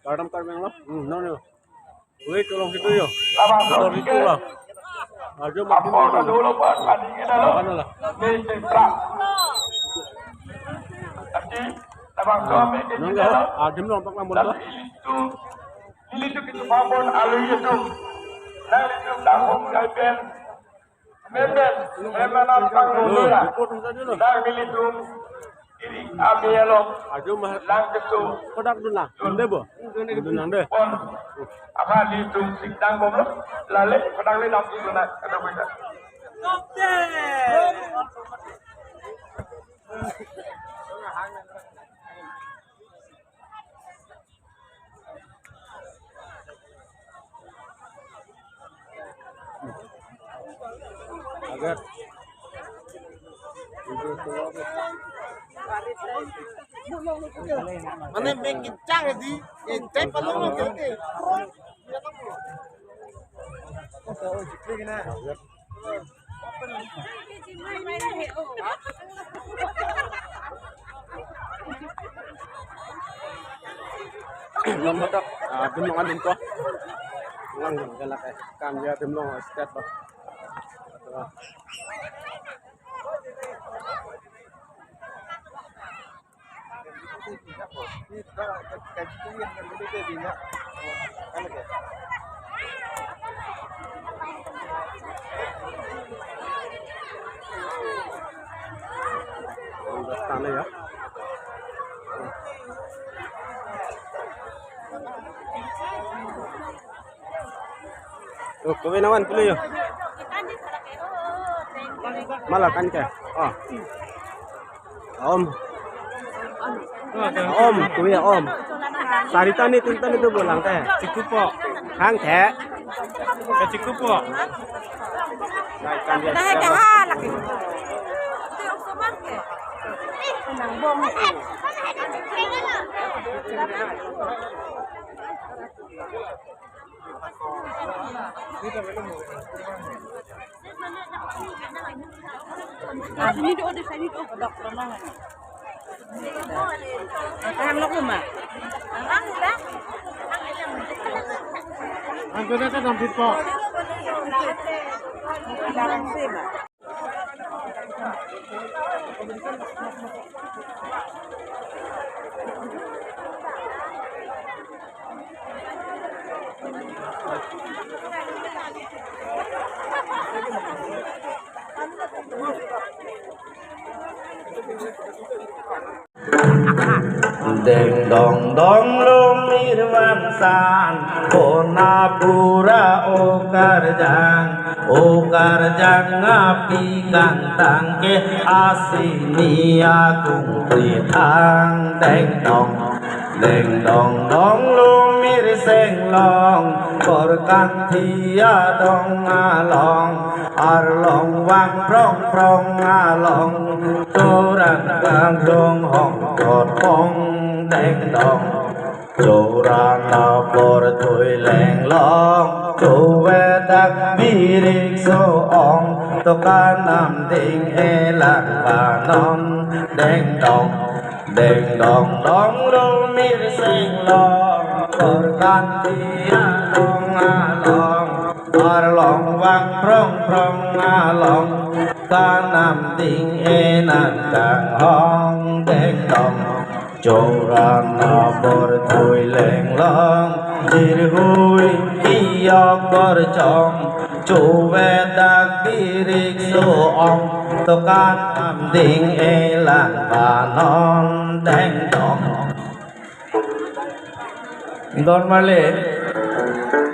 Kadang kadang lo, no no. Wait, tolong situ yo. Labang Motor itu lah. Aja makin Apa dulu buat bandingin dulu. Mana lah? Di truk. Tapi labang suami kita Nangga, dulu. adem lo ampak lamun Tapi lah. itu babon alu itu. Nang itu tanggung jawab. Memben, nampang dulu lah. Ikut saja lo. Nang itu iri abelo. Aja mah Nang itu kodak dulu. Ande bo. Dunang deh. pon apa di tung singtang bom lale pedang le nam itu nak ada beda. Agar Mana main kencang di, kencang kalau mau kerja. Long kodak. Adem lo adem ko. Lang galak eh. Kan ya adem lo step ba. Sana ya. Oh, kawin naman tuloy yo. Malakan ka. Ah. Om. Om, kuya om. Sarita ni tinta nito bolang teh. Cukup po, Hang the. cukup po. Kan dia. Dah dah laki. Itu yang semang ke. Nang bong. Sini tu ada sini tu dokter mana? Ang lok mo ma. Ang dah. Ang ganda ka ng po. Darang sema. Deng dong dong lumir wangsan Ponapura Okar jang ngapi gantang ke asinia kung pritang deng dong lumir senglong korkan tia dong along arlong wang prong along Turan kang dong hong kot hong deng dong Jorana por thui leng long Chuwe dak birik so ong Toka nam ding e lang ba non Deng dong lumir sing long Korkan tia dong along Arlong wang prong along Kanam ding e nan kang hong Deng dong Jorana por thui leng long Dir hui iyok por chong Chuwe dak birik so ong Tokan am ding e lang ba non Deng dong Don Marley